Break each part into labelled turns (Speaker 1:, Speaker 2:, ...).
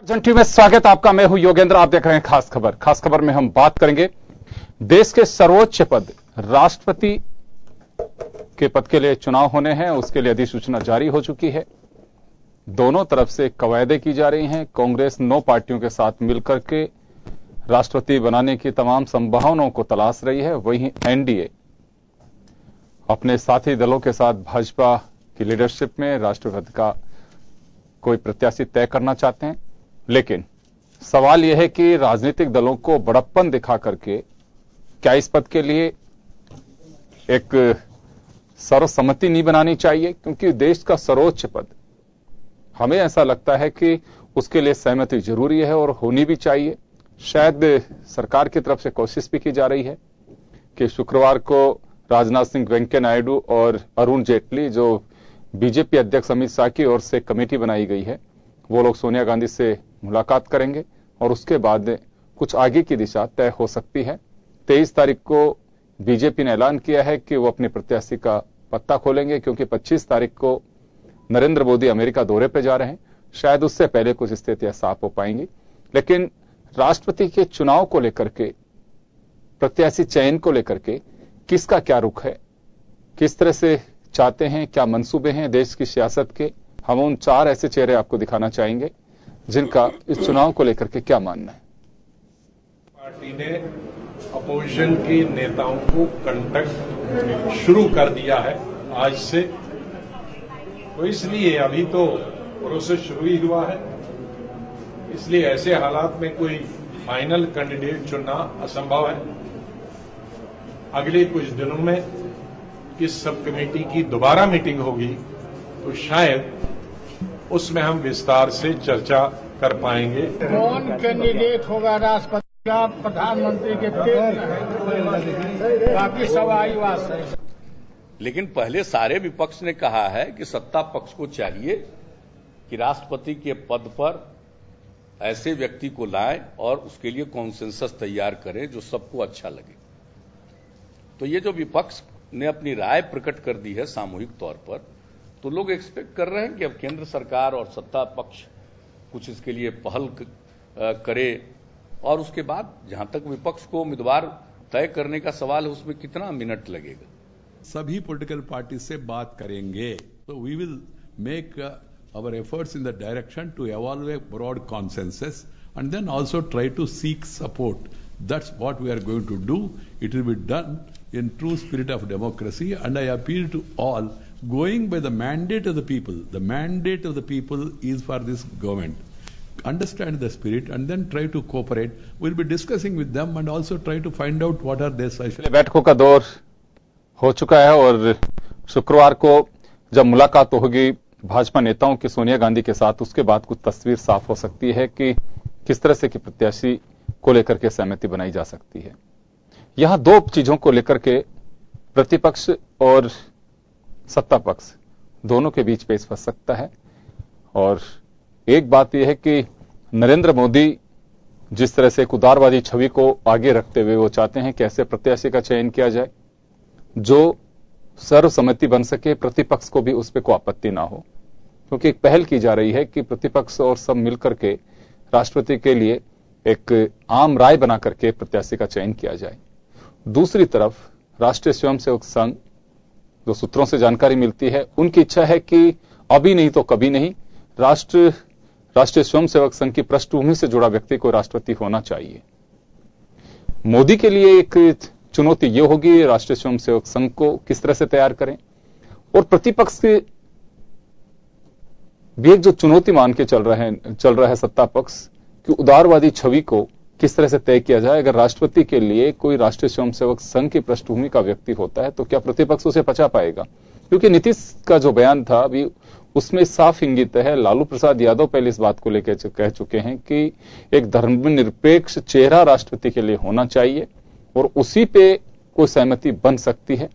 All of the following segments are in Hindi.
Speaker 1: अर्जेंटी में स्वागत आपका। मैं हूं योगेंद्र, आप देख रहे हैं खास खबर। खास खबर में हम बात करेंगे देश के सर्वोच्च पद राष्ट्रपति के पद के लिए चुनाव होने हैं, उसके लिए अधिसूचना जारी हो चुकी है। दोनों तरफ से कवायदे की जा रही हैं। कांग्रेस 9 पार्टियों के साथ मिलकर के राष्ट्रपति बनाने की तमाम संभावनाओं को तलाश रही है। वहीं एनडीए अपने साथी दलों के साथ भाजपा की लीडरशिप में राष्ट्रपति का कोई प्रत्याशी तय करना चाहते हैं। लेकिन सवाल यह है कि राजनीतिक दलों को बड़प्पन दिखा करके क्या इस पद के लिए एक सर्वसम्मति नहीं बनानी चाहिए, क्योंकि देश का सर्वोच्च पद, हमें ऐसा लगता है कि उसके लिए सहमति जरूरी है और होनी भी चाहिए। शायद सरकार की तरफ से कोशिश भी की जा रही है कि शुक्रवार को राजनाथ सिंह, वेंकैया नायडू और अरुण जेटली, जो बीजेपी अध्यक्ष अमित शाह की ओर से कमेटी बनाई गई है, वो लोग सोनिया गांधी से मुलाकात करेंगे और उसके बाद कुछ आगे की दिशा तय हो सकती है। 23 तारीख को बीजेपी ने ऐलान किया है कि वो अपने प्रत्याशी का पत्ता खोलेंगे, क्योंकि 25 तारीख को नरेंद्र मोदी अमेरिका दौरे पर जा रहे हैं। शायद उससे पहले कुछ स्थितियां साफ हो पाएंगी। लेकिन राष्ट्रपति के चुनाव को लेकर के, प्रत्याशी चयन को लेकर के किसका क्या रुख है, किस तरह से चाहते हैं, क्या मंसूबे हैं देश की सियासत के, हम उन 4 ऐसे चेहरे आपको दिखाना चाहेंगे जिनका इस चुनाव को लेकर के क्या मानना है।
Speaker 2: पार्टी ने अपोजिशन के नेताओं को कांटेक्ट शुरू कर दिया है आज से, तो इसलिए अभी तो प्रोसेस शुरू ही हुआ है। इसलिए ऐसे हालात में कोई फाइनल कैंडिडेट चुनना असंभव है। अगले कुछ दिनों में इस सब कमेटी की दोबारा मीटिंग होगी, तो शायद उसमें हम विस्तार से चर्चा कर पाएंगे।
Speaker 3: कौन कैंडिडेट होगा राष्ट्रपति का, प्रधानमंत्री के बाकी सब आईवास है।
Speaker 4: लेकिन पहले सारे विपक्ष ने कहा है कि सत्ता पक्ष को चाहिए कि राष्ट्रपति के पद पर ऐसे व्यक्ति को लाएं और उसके लिए कॉन्सेंसस तैयार करें जो सबको अच्छा लगे। तो ये जो विपक्ष ने अपनी राय प्रकट कर दी है सामूहिक तौर पर, तो लोग एक्सपेक्ट कर रहे हैं कि अब केंद्र सरकार और सत्ता पक्ष कुछ इसके लिए पहल करे, और उसके बाद जहां तक विपक्ष को उम्मीदवार तय करने का सवाल है, उसमें कितना मिनट लगेगा।
Speaker 5: सभी पॉलिटिकल पार्टी से बात करेंगे, तो we will make our efforts in the direction to evolve a broad consensus and then also try to seek support. That's what we are going to do. It will be done in true spirit of democracy, and I appeal to all, going by the mandate of the people. The mandate of the people is for this government. Understand the spirit and then try to cooperate. We'll be discussing with them and also try to find out what are their suggestions.
Speaker 1: बैठकों का दौर हो चुका है और शुक्रवार को जब मुलाकात होगी भाजपा नेताओं की सोनिया गांधी के साथ, उसके बाद कुछ तस्वीर साफ हो सकती है कि किस तरह से कि प्रत्याशी को लेकर के सहमति बनाई जा सकती है। यहां 2 चीजों को लेकर के प्रतिपक्ष और सत्ता पक्ष दोनों के बीच पेच फंस सकता है। और एक बात यह है कि नरेंद्र मोदी जिस तरह से एक उदारवादी छवि को आगे रखते हुए वो चाहते हैं कि ऐसे प्रत्याशी का चयन किया जाए जो सर्वसम्मति बन सके, प्रतिपक्ष को भी उस पर कोई आपत्ति ना हो, क्योंकि एक पहल की जा रही है कि प्रतिपक्ष और सब मिलकर के राष्ट्रपति के लिए एक आम राय बना करके प्रत्याशी का चयन किया जाए। दूसरी तरफ राष्ट्रीय स्वयंसेवक संघ, जो सूत्रों से जानकारी मिलती है, उनकी इच्छा है कि अभी नहीं तो कभी नहीं राष्ट्रीय स्वयंसेवक संघ की पृष्ठभूमि से जुड़ा व्यक्ति को राष्ट्रपति होना चाहिए। मोदी के लिए एक चुनौती यह होगी राष्ट्रीय स्वयंसेवक संघ को किस तरह से तैयार करें, और प्रतिपक्ष के भी एक जो चुनौती मान के चल रहा है सत्ता पक्ष कि उदारवादी छवि को किस तरह से तय किया जाए। अगर राष्ट्रपति के लिए कोई राष्ट्रीय स्वयंसेवक संघ की पृष्ठभूमि का व्यक्ति होता है तो क्या प्रतिपक्ष उसे पचा पाएगा, क्योंकि नीतीश का जो बयान था अभी उसमें साफ इंगित है। लालू प्रसाद यादव पहले इस बात को लेकर कह चुके हैं कि एक धर्मनिरपेक्ष चेहरा राष्ट्रपति के लिए होना चाहिए और उसी पे कोई सहमति बन सकती है।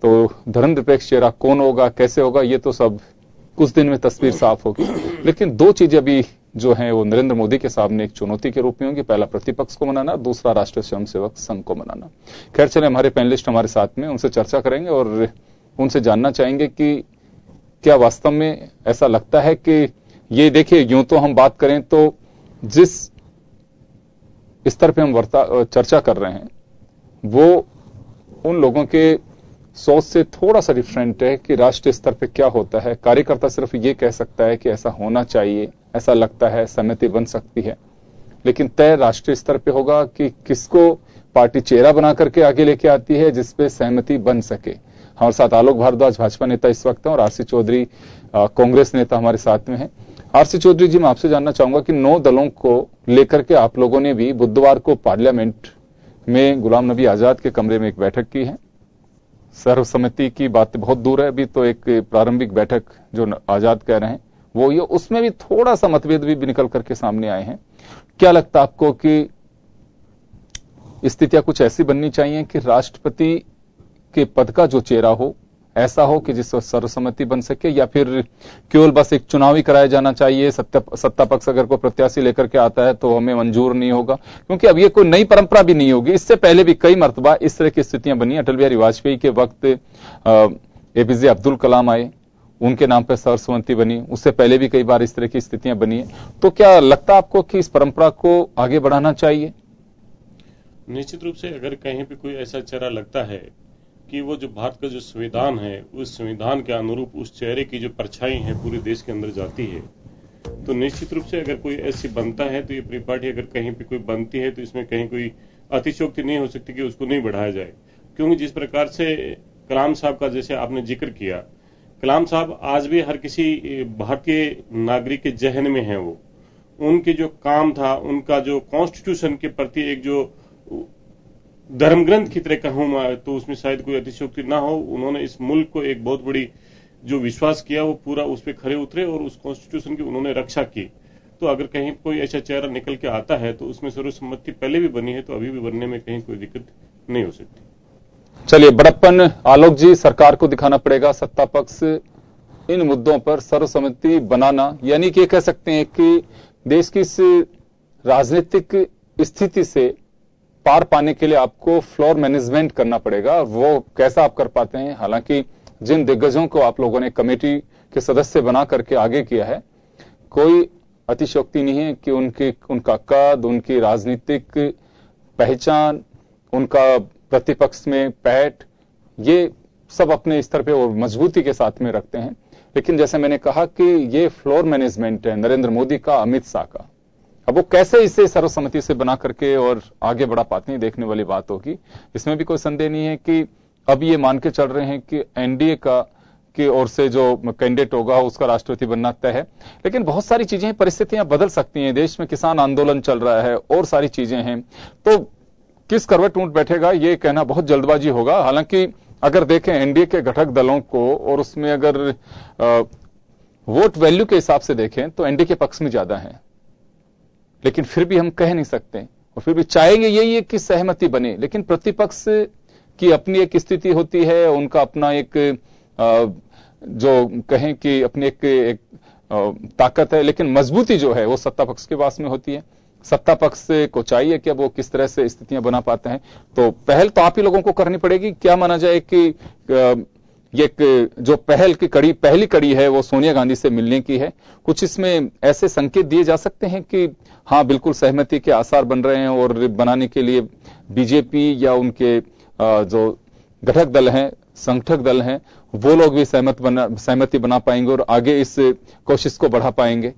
Speaker 1: तो धर्मनिरपेक्ष चेहरा कौन होगा, कैसे होगा, ये तो सब कुछ दिन में तस्वीर साफ होगी। लेकिन 2 चीजें अभी जो हैं वो नरेंद्र मोदी के सामने एक चुनौती के रूप में होंगी। पहला प्रतिपक्ष को मनाना, दूसरा राष्ट्रीय स्वयंसेवक संघ को मनाना। खैर चले, हमारे पैनलिस्ट हमारे साथ में, उनसे चर्चा करेंगे और उनसे जानना चाहेंगे कि क्या वास्तव में ऐसा लगता है कि ये देखिए, यूं तो हम बात करें तो जिस स्तर पे हम चर्चा कर रहे हैं वो उन लोगों के सोच से थोड़ा सा डिफरेंट है कि राष्ट्रीय स्तर पे क्या होता है। कार्यकर्ता सिर्फ ये कह सकता है कि ऐसा होना चाहिए, ऐसा लगता है, सहमति बन सकती है, लेकिन तय राष्ट्रीय स्तर पे होगा कि किसको पार्टी चेहरा बना करके आगे लेके आती है जिसपे सहमति बन सके। हमारे साथ आलोक भारद्वाज भाजपा नेता इस वक्त हैं और आरसी चौधरी कांग्रेस नेता हमारे साथ में हैं। आरसी चौधरी जी, मैं आपसे जानना चाहूंगा कि 9 दलों को लेकर के आप लोगों ने भी बुधवार को पार्लियामेंट में गुलाम नबी आजाद के कमरे में एक बैठक की है। सर्वसम्मति की बात बहुत दूर है, अभी तो एक प्रारंभिक बैठक जो आजाद कह रहे हैं वो ये, उसमें भी थोड़ा सा मतभेद भी निकल करके सामने आए हैं। क्या लगता है आपको कि स्थितियां कुछ ऐसी बननी चाहिए कि राष्ट्रपति के पद का जो चेहरा हो ऐसा हो कि जिससे सर्वसम्मति बन सके, या फिर केवल बस एक चुनाव ही कराया जाना चाहिए, सत्ता पक्ष अगर कोई प्रत्याशी लेकर के आता है तो हमें मंजूर नहीं होगा? क्योंकि अब ये कोई नई परंपरा भी नहीं होगी, इससे पहले भी कई मर्तबा इस तरह की स्थितियां बनी। अटल बिहारी वाजपेयी के वक्त एपीजे अब्दुल कलाम आए, उनके नाम पर सर्वसम्मति बनी, उससे पहले भी कई बार इस तरह की स्थितियां बनी है। तो क्या लगता है आपको कि इस परंपरा को आगे बढ़ाना चाहिए?
Speaker 6: निश्चित रूप से अगर कहीं पे कोई ऐसा चेहरा लगता है कि वो जो भारत का जो संविधान है उस संविधान के अनुरूप उस चेहरे की जो परछाई है पूरे देश के अंदर जाती है, तो निश्चित रूप से अगर कोई ऐसी बनता है तो ये परिपाटी अगर कहीं पे कोई बनती है तो इसमें कहीं कोई अतिशयोक्ति नहीं हो सकती कि उसको नहीं बढ़ाया जाए। क्योंकि जिस प्रकार से कलाम साहब का जैसे आपने जिक्र किया, कलाम साहब आज भी हर किसी भारतीय नागरिक के जहन में है। वो उनके जो काम था, उनका जो कॉन्स्टिट्यूशन के प्रति एक जो धर्म ग्रंथ की तरह कहूं मैं तो उसमें शायद कोई अतिशयोक्ति ना हो। उन्होंने इस मुल्क को एक बहुत बड़ी जो विश्वास किया वो पूरा उस पर खड़े उतरे और उस कॉन्स्टिट्यूशन की उन्होंने रक्षा की। तो अगर कहीं कोई ऐसा चेहरा निकल के आता है तो उसमें सर्वसम्मति पहले भी बनी है तो अभी भी बनने में कहीं कोई दिक्कत नहीं हो सकती।
Speaker 1: चलिए, बड़प्पन आलोक जी, सरकार को दिखाना पड़ेगा सत्ता पक्ष इन मुद्दों पर सर्वसम्मति बनाना, यानी कि कह सकते हैं कि देश की इस राजनीतिक स्थिति से पार पाने के लिए आपको फ्लोर मैनेजमेंट करना पड़ेगा। वो कैसा आप कर पाते हैं? हालांकि जिन दिग्गजों को आप लोगों ने कमेटी के सदस्य बना करके आगे किया है, कोई अतिशयोक्ति नहीं है कि उनका कद, उनकी राजनीतिक पहचान, उनका प्रतिपक्ष में पैठ, ये सब अपने स्तर पे और मजबूती के साथ में रखते हैं। लेकिन जैसे मैंने कहा कि ये फ्लोर मैनेजमेंट है नरेंद्र मोदी का, अमित शाह का। अब वो कैसे इसे सर्वसम्मति से बना करके और आगे बढ़ा पाते हैं, देखने वाली बात होगी। इसमें भी कोई संदेह नहीं है कि अब ये मान के चल रहे हैं कि एनडीए की ओर से जो कैंडिडेट होगा उसका राष्ट्रपति बनना तय है। लेकिन बहुत सारी चीजें, परिस्थितियां बदल सकती हैं। देश में किसान आंदोलन चल रहा है और सारी चीजें हैं, तो किस करवट ऊंट बैठेगा ये कहना बहुत जल्दबाजी होगा। हालांकि अगर देखें एनडीए के घटक दलों को और उसमें अगर वोट वैल्यू के हिसाब से देखें तो एनडीए के पक्ष में ज्यादा है, लेकिन फिर भी हम कह नहीं सकते और फिर भी चाहेंगे यही है कि सहमति बने। लेकिन प्रतिपक्ष की अपनी एक स्थिति होती है, उनका अपना एक जो कहें कि अपनी एक ताकत है, लेकिन मजबूती जो है वो सत्ता पक्ष के पास में होती है। सत्ता पक्ष को चाहिए कि अब वो किस तरह से स्थितियां बना पाते हैं। तो पहल तो आप ही लोगों को करनी पड़ेगी। क्या माना जाए कि ये जो पहली कड़ी है वो सोनिया गांधी से मिलने की है। कुछ इसमें ऐसे संकेत दिए जा सकते हैं कि हाँ बिल्कुल सहमति के आसार बन रहे हैं और बनाने के लिए बीजेपी या उनके जो घटक दल हैं, संगठक दल हैं, वो लोग भी सहमति बना पाएंगे और आगे इस कोशिश को बढ़ा पाएंगे।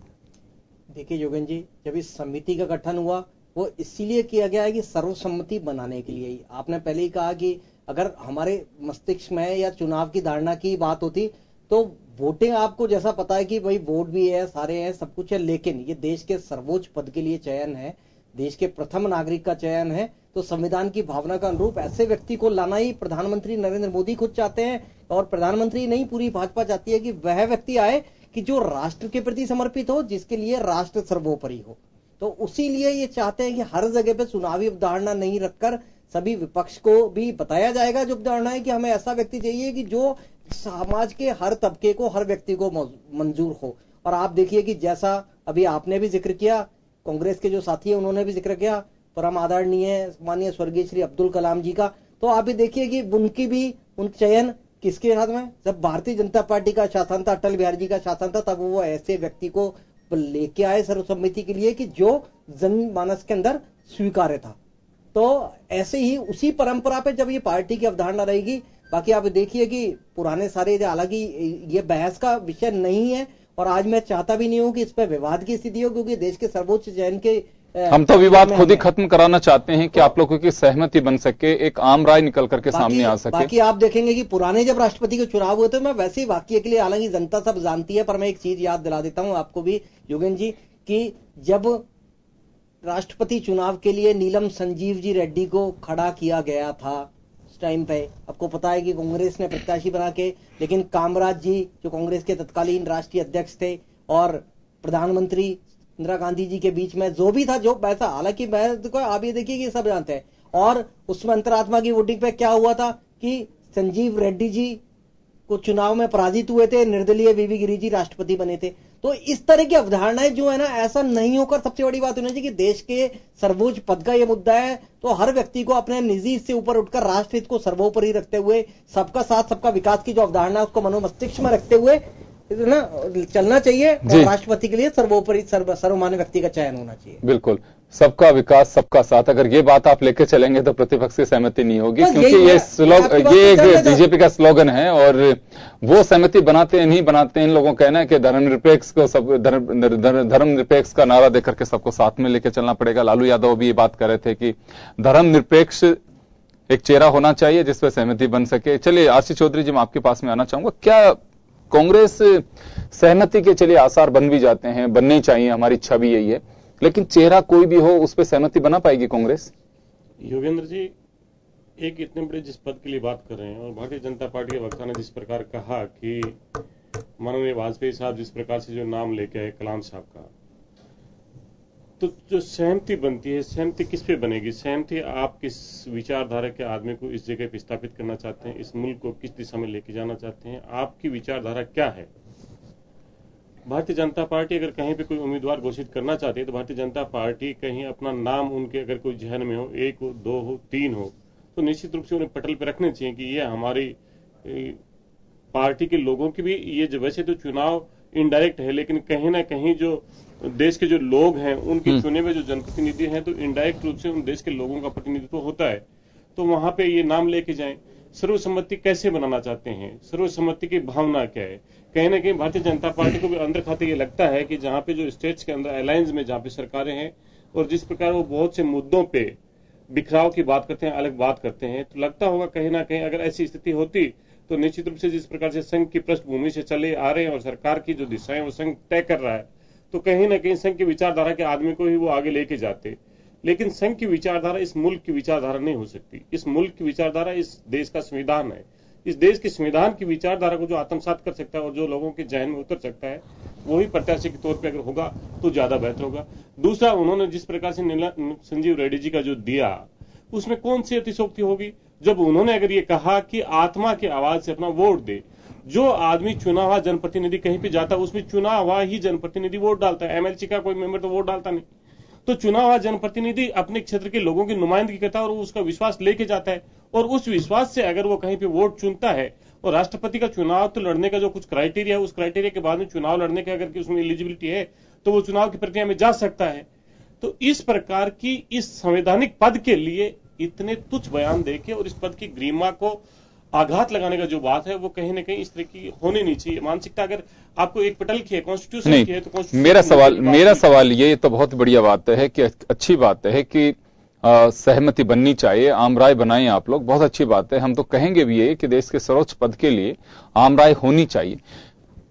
Speaker 7: देखिए योगेंद्र जी, जब इस समिति का गठन हुआ वो इसीलिए किया गया है कि सर्वसम्मति बनाने के लिए ही। आपने पहले ही कहा कि अगर हमारे मस्तिष्क में या चुनाव की धारणा की बात होती तो वोटिंग, आपको जैसा पता है कि भाई वोट भी है, सारे हैं, सब कुछ है, लेकिन ये देश के सर्वोच्च पद के लिए चयन है, देश के प्रथम नागरिक का चयन है। तो संविधान की भावना का अनुरूप ऐसे व्यक्ति को लाना ही प्रधानमंत्री नरेंद्र मोदी खुद चाहते हैं, और प्रधानमंत्री नहीं पूरी भाजपा चाहती है कि वह व्यक्ति आए कि जो राष्ट्र के प्रति समर्पित हो, जिसके लिए राष्ट्र सर्वोपरि हो। तो उसी लिए ये चाहते हैं कि हर जगह पे चुनावी अवधारणा नहीं रखकर सभी विपक्ष को भी बताया जाएगा जो अवधारणा है कि हमें ऐसा व्यक्ति चाहिए कि जो समाज के हर तबके को, हर व्यक्ति को मंजूर हो। और आप देखिए कि जैसा अभी आपने भी जिक्र किया, कांग्रेस के जो साथी है उन्होंने भी जिक्र किया, परम आदरणीय माननीय स्वर्गीय श्री अब्दुल कलाम जी का, तो आप भी देखिए कि उनकी भी उन चयन किसके हाथ में, जब भारतीय जनता पार्टी का शासन था, अटल बिहारी जी का शासन था, तब वो ऐसे व्यक्ति को लेके आए सर्वसम्मति के लिए कि जो जनमानस के अंदर स्वीकार्य था। तो ऐसे ही उसी परंपरा पे जब ये पार्टी की अवधारणा रहेगी, बाकी आप देखिए कि पुराने सारे, हालांकि ये बहस का विषय नहीं है और आज मैं चाहता भी नहीं हूं कि इस पर विवाद की स्थिति हो, क्योंकि देश के सर्वोच्च चयन के
Speaker 1: हम तो विवाद खुद ही खत्म कराना चाहते हैं कि आप लोगों की सहमति बन सके, एक आम राय निकल करके सामने आ सके।
Speaker 7: बाकी आप देखेंगे कि पुराने जब राष्ट्रपति के चुनाव हुए थे, मैं वैसे ही वाक्य के लिए, हालांकि जनता सब जानती है, पर मैं एक चीज याद दिला देता हूं आपको भी योगेंद्र जी, कि जब राष्ट्रपति चुनाव के लिए नीलम संजीव जी रेड्डी को खड़ा किया गया था उस टाइम पे, आपको पता है कि कांग्रेस ने प्रत्याशी बना के, लेकिन कामराज जी जो कांग्रेस के तत्कालीन राष्ट्रीय अध्यक्ष थे और प्रधानमंत्री इंदिरा गांधी जी के बीच में जो भी था, जो पैसा, हालांकि आप ये देखिए कि सब जानते हैं, और उसमें अंतरात्मा की वोटिंग पे क्या हुआ था कि संजीव रेड्डी जी को चुनाव में पराजित हुए थे, निर्दलीय वीवी गिरी जी राष्ट्रपति बने थे। तो इस तरह की अवधारणाएं जो है ना, ऐसा नहीं होकर सबसे बड़ी बात होनी चाहिए कि देश के सर्वोच्च पद का यह मुद्दा है, तो हर व्यक्ति को अपने निजी से ऊपर उठकर राष्ट्रहित को सर्वोपरि रखते हुए, सबका साथ सबका विकास की जो अवधारणा है उसको मनोमस्तिष्क में रखते हुए ना चलना चाहिए, और राष्ट्रपति के लिए सर्वोपरि सर्वमान्य व्यक्ति का चयन होना चाहिए।
Speaker 1: बिल्कुल, सबका विकास सबका साथ, अगर ये बात आप लेकर चलेंगे तो प्रतिपक्ष की सहमति नहीं होगी, क्योंकि ये बीजेपी का स्लोगन है और वो सहमति बनाते हैं नहीं बनाते हैं, इन लोगों का कहना है कि धर्मनिरपेक्ष को सब धर्मनिरपेक्ष का नारा देकर के सबको साथ में लेकर चलना पड़ेगा। लालू यादव भी ये बात कर रहे थे कि धर्मनिरपेक्ष एक चेहरा होना चाहिए जिसपे सहमति बन सके। चलिए आशीष चौधरी जी, मैं आपके पास में आना चाहूंगा, क्या कांग्रेस सहमति के चलिए आसार बन भी जाते हैं, बनने चाहिए, हमारी इच्छा भी यही है, लेकिन चेहरा कोई भी हो उस पर सहमति बना पाएगी कांग्रेस?
Speaker 6: योगेंद्र जी, एक इतने बड़े जिस पद के लिए बात कर रहे हैं, और भारतीय जनता पार्टी के वक्ता ने जिस प्रकार कहा कि माननीय वाजपेयी साहब जिस प्रकार से जो नाम लेके आए कलाम साहब का, तो जो सहमति बनती है, सहमति किस पे बनेगी? सहमति आप किस विचारधारा के आदमी को इस जगह पे स्थापित करना चाहते हैं, इस मुल्क को किस दिशा में लेके जाना चाहते हैं, आपकी विचारधारा क्या है? भारतीय जनता पार्टी अगर कहीं पे कोई उम्मीदवार घोषित करना चाहती है तो भारतीय जनता पार्टी कहीं अपना नाम उनके अगर कोई जहन में हो, 1 हो, 2 हो, 3 हो, तो निश्चित रूप से उन्हें पटल पर रखने चाहिए कि ये हमारी पार्टी के लोगों की भी, ये वैसे तो चुनाव इनडायरेक्ट है, लेकिन कहीं ना कहीं जो देश के जो लोग हैं उनके चुने हुए जो जनप्रतिनिधि हैं, तो इनडायरेक्ट रूप से उन देश के लोगों का प्रतिनिधित्व होता है, तो वहां पे ये नाम लेके जाएं। सर्वसम्मति कैसे बनाना चाहते हैं, सर्वसम्मति की भावना क्या है? कहीं ना कहीं भारतीय जनता पार्टी को भी अंदर खाते ये लगता है कि जहां पे जो स्टेट्स के अंदर अलायंस में जहां पे सरकारें हैं और जिस प्रकार वो बहुत से मुद्दों पे बिखराव की बात करते हैं, अलग बात करते हैं, तो लगता होगा कहीं ना कहीं अगर ऐसी स्थिति होती तो निश्चित रूप से जिस प्रकार से संघ की पृष्ठभूमि से चले आ रहे हैं और सरकार की जो दिशाएं वो संघ तय कर रहा है, तो कहीं ना कहीं संघ की विचारधारा के आदमी को ही वो आगे लेके जाते। लेकिन संघ की विचारधारा इस मुल्क की विचारधारा नहीं हो सकती। इस मुल्क की विचारधारा इस देश का संविधान है। इस देश के संविधान की विचारधारा को जो आत्मसात कर सकता है और जो लोगों के जहन में उतर सकता है, वही प्रत्याशी के तौर पे अगर होगा तो ज्यादा बेहतर होगा। दूसरा, उन्होंने जिस प्रकार से संजीव रेड्डी जी का जो दिया, उसमें कौन सी अतिशोक्ति होगी? जब उन्होंने अगर ये कहा कि आत्मा की आवाज से अपना वोट दे, जो आदमी चुना हुआ जनप्रतिनिधि कहीं पे जाता है उसमें चुना हुआ ही जनप्रतिनिधि वोट डालता है, एमएलसी का कोई मेंबर तो वोट डालता नहीं। तो चुना हुआ जनप्रतिनिधि अपने क्षेत्र के लोगों की नुमाइंदगी करता है और उसका विश्वास लेके जाता है, और उस विश्वास से अगर वो कहीं पे वोट चुनता है, और राष्ट्रपति का चुनाव तो लड़ने का जो कुछ क्राइटेरिया है, उस क्राइटेरिया के बाद में चुनाव लड़ने का अगर उसमें एलिजिबिलिटी है तो वो चुनाव की प्रक्रिया में जा सकता है। तो इस प्रकार की इस संवैधानिक पद के लिए इतने तुच्छ बयान देके और इस पद की गरिमा को आघात लगाने का जो बात है वो कहीं ना कहीं इस तरह की होनी नहीं चाहिए। मानसिकता अगर आपको एक पटल की है, कॉन्स्टिट्यूशन की है, तो कॉन्स्टिट्यूशन
Speaker 1: मेरा सवाल ये तो बहुत बढ़िया बात है कि अच्छी बात है कि सहमति बननी चाहिए, आम राय बनाएं आप लोग, बहुत अच्छी बात है। हम तो कहेंगे भी ये कि देश के सर्वोच्च पद के लिए आम राय होनी चाहिए।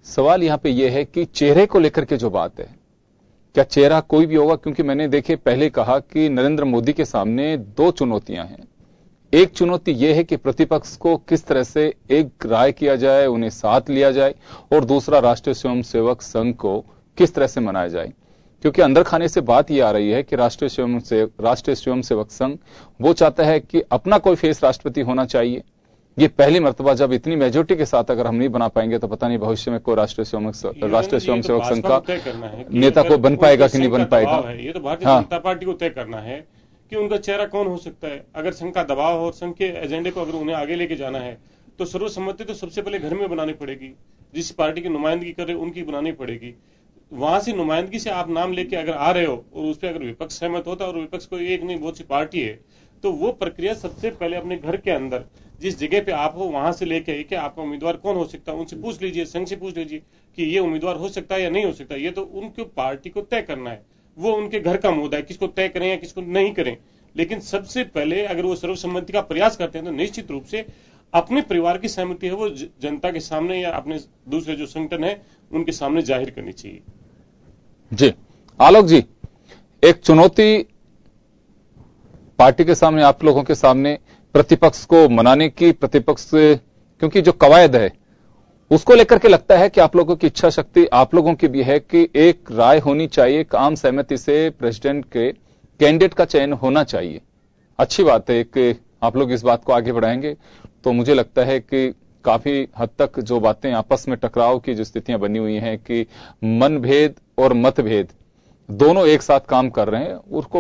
Speaker 1: सवाल यहां पे ये है कि चेहरे को लेकर के जो बात है, क्या चेहरा कोई भी होगा? क्योंकि मैंने देखिए पहले कहा कि नरेंद्र मोदी के सामने 2 चुनौतियां हैं। एक चुनौती यह है कि प्रतिपक्ष को किस तरह से एक राय किया जाए, उन्हें साथ लिया जाए, और दूसरा राष्ट्रीय स्वयंसेवक संघ को किस तरह से मनाया जाए। क्योंकि अंदर खाने से बात यह आ रही है कि राष्ट्रीय स्वयंसेवक संघ वो चाहता है कि अपना कोई फेस राष्ट्रपति होना चाहिए। ये पहली मर्तबा जब इतनी मेजोरिटी के साथ अगर हम नहीं बना पाएंगे तो पता नहीं भविष्य में कोई राष्ट्रीय स्वयंसेवक संघ का नेता को बन पाएगा कि नहीं बन पाएगा।
Speaker 6: ये तो भारतीय जनता पार्टी को तय करना है कि उनका चेहरा कौन हो सकता है। अगर संघ का दबाव हो और संघ के एजेंडे को अगर उन्हें आगे लेके जाना है तो सर्वसम्मति तो सबसे पहले घर में बनानी पड़ेगी। जिस पार्टी की नुमाइंदगी कर रहे उनकी बनानी पड़ेगी। वहां से नुमाइंदगी से आप नाम लेके अगर आ रहे हो और उस पर अगर विपक्ष सहमत होता है और विपक्ष को एक नहीं बहुत सी पार्टी है, तो वो प्रक्रिया सबसे पहले अपने घर के अंदर जिस जगह पे आप हो वहां से लेके आई कि आपका उम्मीदवार कौन हो सकता है, उनसे पूछ लीजिए, संघ से पूछ लीजिए कि ये उम्मीदवार हो सकता है या नहीं हो सकता। ये तो उनकी पार्टी को तय करना है, वो उनके घर का मुद्दा है, किसको तय करें या किसको नहीं करें। लेकिन सबसे पहले अगर वो सर्वसम्मति का प्रयास करते हैं तो निश्चित रूप से अपने परिवार की सहमति है वो जनता के सामने या अपने दूसरे जो संगठन है उनके सामने जाहिर करनी चाहिए।
Speaker 1: जी आलोक जी, एक चुनौती पार्टी के सामने, आप लोगों के सामने प्रतिपक्ष को मनाने की, प्रतिपक्ष क्योंकि जो कवायद है उसको लेकर के लगता है कि आप लोगों की इच्छा शक्ति आप लोगों की भी है कि एक राय होनी चाहिए, एक आम सहमति से प्रेसिडेंट के कैंडिडेट का चयन होना चाहिए। अच्छी बात है कि आप लोग इस बात को आगे बढ़ाएंगे, तो मुझे लगता है कि काफी हद तक जो बातें आपस में टकराव की जो स्थितियां बनी हुई हैं कि मनभेद और मतभेद दोनों एक साथ काम कर रहे हैं, उसको